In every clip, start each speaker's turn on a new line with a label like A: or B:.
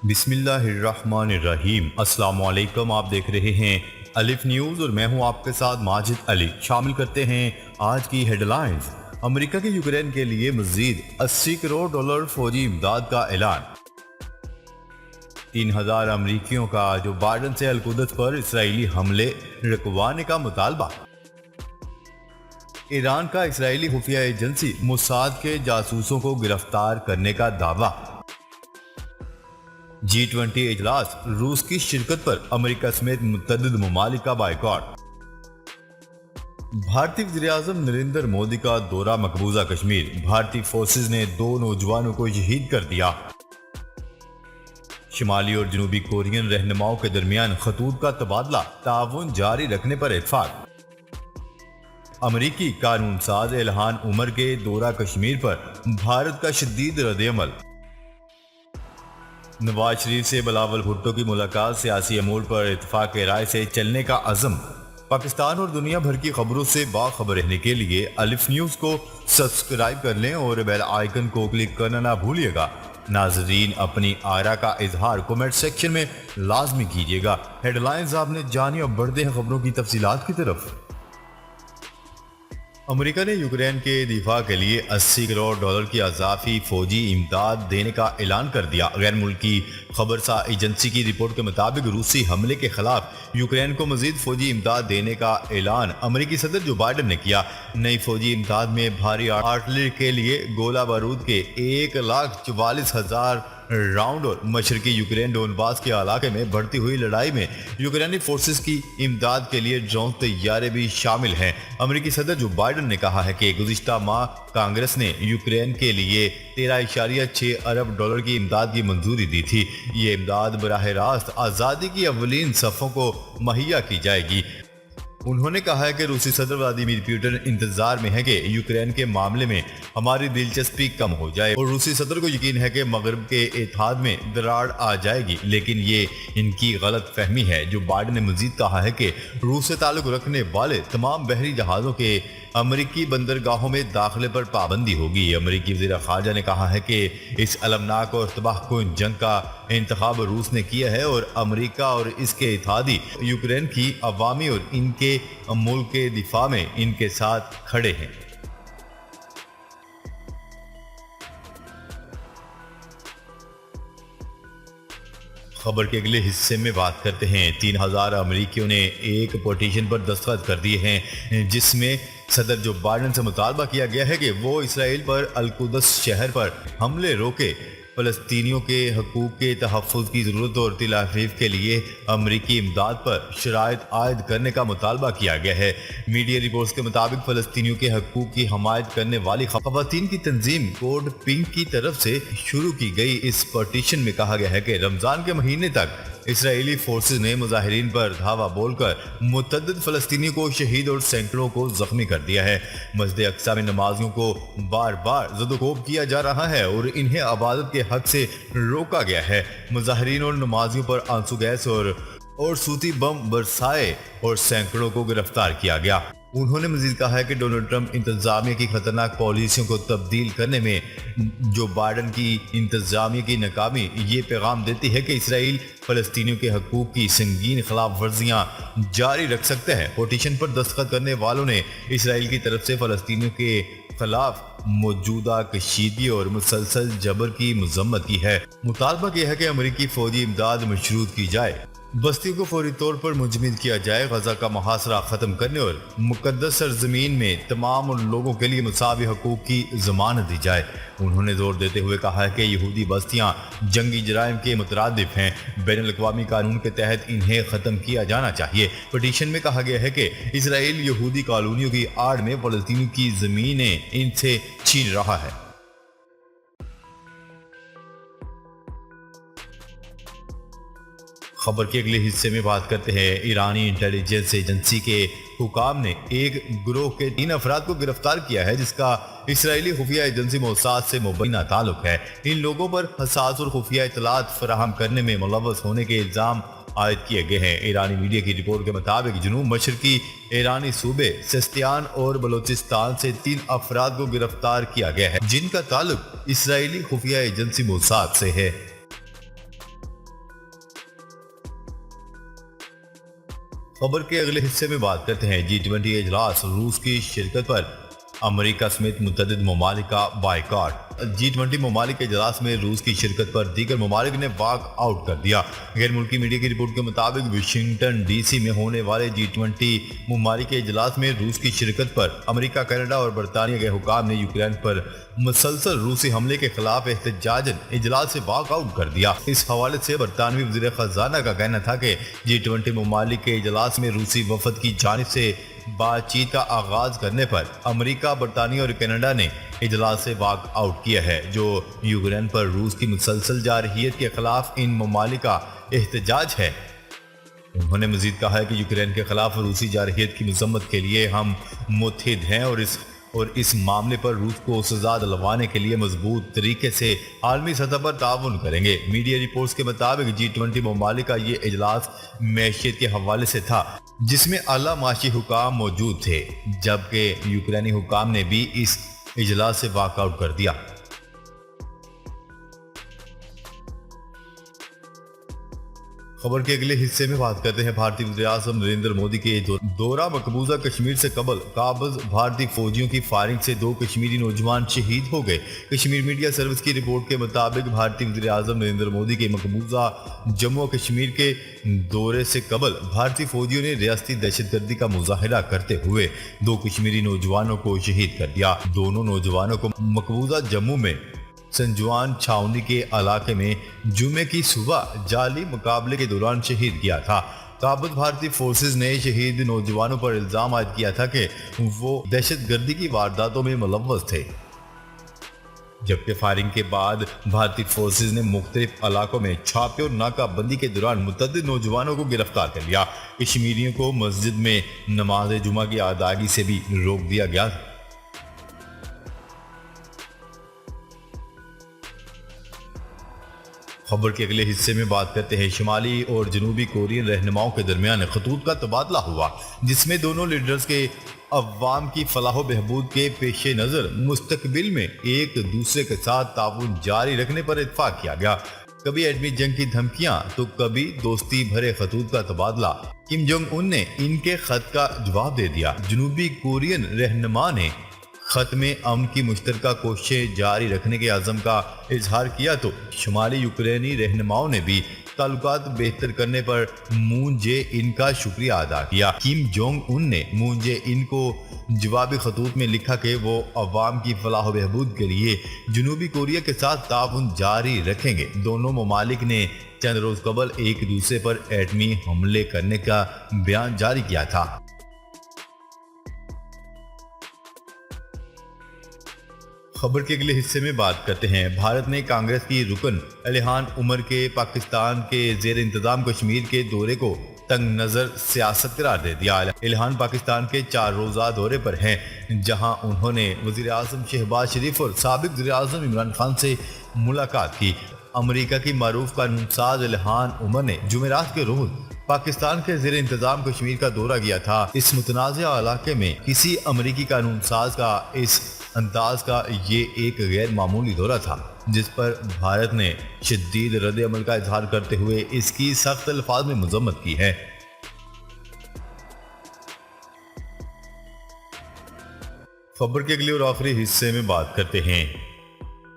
A: بسم اللہ الرحمن الرحیم۔ السلام علیکم، آپ دیکھ رہے ہیں الف نیوز اور میں ہوں آپ کے ساتھ ماجد علی۔ شامل کرتے ہیں آج کی ہیڈ لائنز۔ امریکہ کے یوکرین کے لیے مزید 80 کروڑ ڈالر فوجی امداد کا اعلان۔ 3000 امریکیوں کا جو بائیڈن سے القدس پر اسرائیلی حملے رکوانے کا مطالبہ۔ ایران کا اسرائیلی خفیہ ایجنسی موساد کے جاسوسوں کو گرفتار کرنے کا دعویٰ۔ G20 اجلاس، روس کی شرکت پر امریکہ سمیت متعدد ممالک کا بائیکاٹ۔ بھارتی وزیراعظم نریندر مودی کا دورہ مقبوضہ کشمیر، بھارتی فورسز نے 2 نوجوانوں کو شہید کر دیا۔ شمالی اور جنوبی کورین رہنماؤں کے درمیان خطوط کا تبادلہ، تعاون جاری رکھنے پر اتفاق۔ امریکی قانون ساز الہان عمر کے دورہ کشمیر پر بھارت کا شدید رد عمل۔ نواز شریف سے بلاول بھٹو کی ملاقات، سیاسی امور پر اتفاق رائے سے چلنے کا عزم۔ پاکستان اور دنیا بھر کی خبروں سے باخبر رہنے کے لیے الف نیوز کو سبسکرائب کر لیں اور بیل آئیکن کو کلک کرنا نہ بھولیے گا۔ ناظرین، اپنی آرا کا اظہار کمنٹ سیکشن میں لازمی کیجیے گا۔ ہیڈ لائنز آپ نے جانی، اب بڑھتے ہیں خبروں کی تفصیلات کی طرف۔ امریکہ نے یوکرین کے دفاع کے لیے 80 کروڑ ڈالر کی اضافی فوجی امداد دینے کا اعلان کر دیا۔ غیر ملکی خبرسا ایجنسی کی رپورٹ کے مطابق روسی حملے کے خلاف یوکرین کو مزید فوجی امداد دینے کا اعلان امریکی صدر جو بائیڈن نے کیا۔ نئی فوجی امداد میں بھاری آرٹلری کے لیے گولہ بارود کے 1,44,000 راؤنڈ اور مشرقی یوکرین ڈونباس کے علاقے میں بڑھتی ہوئی لڑائی میں یوکرینی فورسز کی امداد کے لیے ڈرون طیارے بھی شامل ہیں۔ امریکی صدر جو بائیڈن نے کہا ہے کہ گزشتہ ماہ کانگریس نے یوکرین کے لیے 13.6 ارب ڈالر کی امداد کی منظوری دی تھی۔ یہ امداد براہ راست آزادی کی اولین صفوں کو مہیا کی جائے گی۔ انہوں نے کہا ہے کہ روسی صدر ولادیمیر پوٹن انتظار میں ہے کہ یوکرین کے معاملے میں ہماری دلچسپی کم ہو جائے، اور روسی صدر کو یقین ہے کہ مغرب کے اتحاد میں دراڑ آ جائے گی، لیکن یہ ان کی غلط فہمی ہے۔ جو بائیڈن نے مزید کہا ہے کہ روس سے تعلق رکھنے والے تمام بحری جہازوں کے امریکی بندرگاہوں میں داخلے پر پابندی ہوگی۔ امریکی وزیر خارجہ نے کہا ہے کہ اس المناک اور تباہ کن جنگ کا انتخاب روس نے کیا ہے اور امریکہ اور اس کے اتحادی یوکرین کی عوامی اور ان کے ملک کے دفاع میں ان کے ساتھ کھڑے ہیں۔ خبر کے اگلے حصے میں بات کرتے ہیں۔ 3000 امریکیوں نے ایک پٹیشن پر دستخط کر دیے ہیں جس میں صدر جو بائیڈن سے مطالبہ کیا گیا ہے کہ وہ اسرائیل پر القدس شہر پر حملے روکے۔ فلسطینیوں کے حقوق کے تحفظ کی ضرورت اور تل ابیب کے لیے امریکی امداد پر شرائط عائد کرنے کا مطالبہ کیا گیا ہے۔ میڈیا رپورٹس کے مطابق فلسطینیوں کے حقوق کی حمایت کرنے والی خواتین کی تنظیم کوڈ پنک کی طرف سے شروع کی گئی اس پٹیشن میں کہا گیا ہے کہ رمضان کے مہینے تک اسرائیلی فورسز نے مظاہرین پر دھاوا بول کر متعدد فلسطینیوں کو شہید اور سینکڑوں کو زخمی کر دیا ہے۔ مسجد اقصی میں نمازیوں کو بار بار زد و کوب کیا جا رہا ہے اور انہیں عبادت کے حق سے روکا گیا ہے۔ مظاہرین اور نمازیوں پر آنسو گیس اور صوتی بم برسائے اور سینکڑوں کو گرفتار کیا گیا۔ انہوں نے مزید کہا ہے کہ ڈونلڈ ٹرمپ انتظامیہ کی خطرناک پالیسیوں کو تبدیل کرنے میں جو بائیڈن کی انتظامیہ کی ناکامی یہ پیغام دیتی ہے کہ اسرائیل فلسطینیوں کے حقوق کی سنگین خلاف ورزیاں جاری رکھ سکتے ہیں۔ پٹیشن پر دستخط کرنے والوں نے اسرائیل کی طرف سے فلسطینیوں کے خلاف موجودہ کشیدگی اور مسلسل جبر کی مذمت کی ہے۔ مطالبہ کیا ہے کہ امریکی فوجی امداد مشروط کی جائے، بستیوں کو فوری طور پر منجمد کیا جائے، غزہ کا محاصرہ ختم کرنے اور مقدس سرزمین میں تمام ان لوگوں کے لیے مساوی حقوق کی ضمانت دی جائے۔ انہوں نے زور دیتے ہوئے کہا ہے کہ یہودی بستیاں جنگی جرائم کے مترادف ہیں، بین الاقوامی قانون کے تحت انہیں ختم کیا جانا چاہیے۔ پٹیشن میں کہا گیا ہے کہ اسرائیل یہودی کالونیوں کی آڑ میں فلسطینیوں کی زمینیں ان سے چھین رہا ہے۔ خبر کے اگلے حصے میں بات کرتے ہیں۔ ایرانی انٹیلیجنس ایجنسی کے حکام نے ایک گروہ کے 3 افراد کو گرفتار کیا ہے جس کا اسرائیلی خفیہ ایجنسی موساد سے مبینہ تعلق ہے۔ ان لوگوں پر حساس اور خفیہ اطلاعات فراہم کرنے میں ملوث ہونے کے الزام عائد کیے گئے ہیں۔ ایرانی میڈیا کی رپورٹ کے مطابق جنوب مشرقی ایرانی صوبے سیستان اور بلوچستان سے 3 افراد کو گرفتار کیا گیا ہے جن کا تعلق اسرائیلی خفیہ ایجنسی موساد سے ہے۔ خبر کے اگلے حصے میں بات کرتے ہیں G20 اجلاس، روس کی شرکت پر امریکہ سمیت متعدد ممالک کا بائیکاٹ۔ G20 ممالک کے اجلاس میں روس کی شرکت پر دیگر ممالک نے واک آؤٹ کر دیا۔ غیر ملکی میڈیا کی رپورٹ کے مطابق واشنگٹن ڈی سی میں ہونے والے G20 ممالک کے اجلاس میں روس کی شرکت پر امریکہ، کینیڈا اور برطانیہ کے حکام نے یوکرین پر مسلسل روسی حملے کے خلاف احتجاجاً اجلاس سے واک آؤٹ کر دیا۔ اس حوالے سے برطانوی وزیر خزانہ کا کہنا تھا کہ G20 ممالک کے اجلاس میں روسی وفد کی جانب سے بات چیت کا آغاز کرنے پر امریکہ، برطانیہ اور کینیڈا نے اجلاس سے واک آؤٹ کیا ہے، جو یوکرین پر روس کی مسلسل جارحیت کے خلاف ان ممالک کا احتجاج ہے۔ انہوں نے مزید کہا ہے کہ یوکرین کے خلاف روسی جارحیت کی مذمت کے لیے ہم متحد ہیں اور اس معاملے پر روس کو سزا دلوانے کے لیے مضبوط طریقے سے عالمی سطح پر تعاون کریں گے۔ میڈیا رپورٹس کے مطابق G20 ممالک کا یہ اجلاس معیشت کے حوالے سے تھا، جس میں اعلیٰ معاشی حکام موجود تھے، جبکہ یوکرینی حکام نے بھی اس اجلاس سے واک آؤٹ کر دیا۔ خبر کے اگلے حصے میں بات کرتے ہیں بھارتی وزیر اعظم نریندر مودی کے دورہ مقبوضہ کشمیر سے قبل قابض بھارتی فوجیوں کی فائرنگ سے 2 کشمیری نوجوان شہید ہو گئے۔ کشمیر میڈیا سروس کی رپورٹ کے مطابق بھارتی وزیر اعظم نریندر مودی کے مقبوضہ جموں و کشمیر کے دورے سے قبل بھارتی فوجیوں نے ریاستی دہشت گردی کا مظاہرہ کرتے ہوئے 2 کشمیری نوجوانوں کو شہید کر دیا۔ دونوں نوجوانوں کو مقبوضہ جموں میں سنجوان چھاونی کے علاقے میں جمعے کی صبح جعلی مقابلے کے دوران شہید کیا تھا۔ قابض بھارتی فورسز نے شہید نوجوانوں پر الزام عائد کیا تھا کہ وہ دہشت گردی کی وارداتوں میں ملوث تھے، جبکہ فائرنگ کے بعد بھارتی فورسز نے مختلف علاقوں میں چھاپے اور ناکہ بندی کے دوران متعدد نوجوانوں کو گرفتار کر لیا۔ کشمیریوں کو مسجد میں نماز جمعہ کی ادائیگی سے بھی روک دیا گیا۔ خبر کے اگلے حصے میں بات کرتے ہیں شمالی اور جنوبی کورین رہنماؤں کے درمیان خطوط کا تبادلہ ہوا، جس میں دونوں لیڈرز کے عوام کی فلاح و بہبود کے پیش نظر مستقبل میں ایک دوسرے کے ساتھ تعاون جاری رکھنے پر اتفاق کیا گیا۔ کبھی ایٹمی جنگ کی دھمکیاں تو کبھی دوستی بھرے خطوط کا تبادلہ۔ کم جونگ ان نے ان کے خط کا جواب دے دیا۔ جنوبی کورین رہنما نے خط میں امن کی مشترکہ کوششیں جاری رکھنے کے عزم کا اظہار کیا تو شمالی یوکرینی رہنماؤں نے بھی تعلقات بہتر کرنے پر مون جے ان کا شکریہ ادا کیا۔ کم جونگ ان نے مون جے ان کو جوابی خطوط میں لکھا کہ وہ عوام کی فلاح و بہبود کے لیے جنوبی کوریا کے ساتھ تعاون جاری رکھیں گے۔ دونوں ممالک نے چند روز قبل ایک دوسرے پر ایٹمی حملے کرنے کا بیان جاری کیا تھا۔ خبر کے اگلے حصے میں بات کرتے ہیں بھارت نے کانگریس کی رکن الہان عمر کے پاکستان کے زیر انتظام کشمیر کے دورے کو تنگ نظر سیاست قرار دے دیا۔ الہان پاکستان کے 4 روزہ دورے پر ہیں، جہاں انہوں نے وزیر اعظم شہباز شریف اور سابق وزیر اعظم عمران خان سے ملاقات کی۔ امریکہ کی معروف قانون ساز الہان عمر نے جمعرات کے روز پاکستان کے زیر انتظام کشمیر کا دورہ کیا تھا۔ اس متنازع علاقے میں کسی امریکی قانون ساز کا اس انداز کا یہ ایک غیر معمولی دورہ تھا، جس پر بھارت نے شدید رد عمل کا اظہار کرتے ہوئے اس کی سخت الفاظ میں مذمت کی ہے۔ خبر کے اگلے اور آخری حصے میں بات کرتے ہیں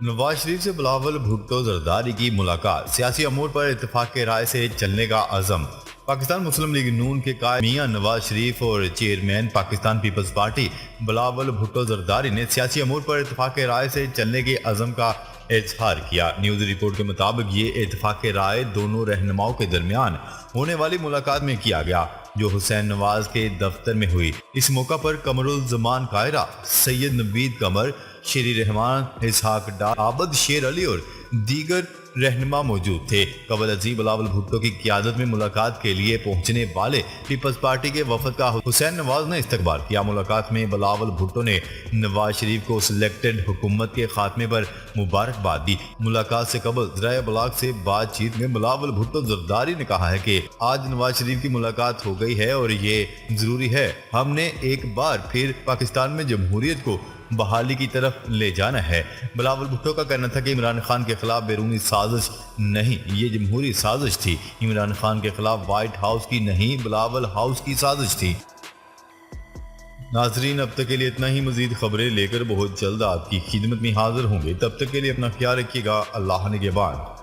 A: نواز شریف سے بلاول بھٹو زرداری کی ملاقات، سیاسی امور پر اتفاق رائے سے چلنے کا عزم۔ پاکستان مسلم لیگ نون کے قائد میاں نواز شریف اور چیئرمین پاکستان پیپلز پارٹی بلاول بھٹو زرداری نے سیاسی امور پر اتفاق رائے سے چلنے کے عزم کا اظہار کیا۔ نیوز رپورٹ کے مطابق یہ اتفاق رائے دونوں رہنماؤں کے درمیان ہونے والی ملاقات میں کیا گیا، جو حسین نواز کے دفتر میں ہوئی۔ اس موقع پر قمر الزمان قاہرہ، سید نوید قمر، شیری رحمان، اسحاق ڈار، عابد شیر علی اور دیگر رہنما موجود تھے۔ قبل ازیں بلاول بھٹو کی قیادت میں ملاقات کے لیے پہنچنے والے پیپلز پارٹی کے وفد کا حسین نواز نے استقبال کیا۔ ملاقات میں بلاول بھٹو نے نواز شریف کو سلیکٹڈ حکومت کے خاتمے پر مبارکباد دی۔ ملاقات سے قبل ذرائع ابلاغ سے بات چیت میں بلاول بھٹو زرداری نے کہا ہے کہ آج نواز شریف کی ملاقات ہو گئی ہے اور یہ ضروری ہے۔ ہم نے ایک بار پھر پاکستان میں جمہوریت کو بحالی کی طرف لے جانا ہے۔ بلاول بھٹو کا کہنا تھا کہ عمران خان کے خلاف بیرونی سازش نہیں، یہ جمہوری سازش تھی۔ عمران خان کے خلاف وائٹ ہاؤس کی نہیں، بلاول ہاؤس کی سازش تھی۔ ناظرین، اب تک کے لیے اتنا ہی۔ مزید خبریں لے کر بہت جلد آپ کی خدمت میں حاضر ہوں گے۔ تب تک کے لیے اپنا خیال رکھیے گا۔ اللہ نگہبان۔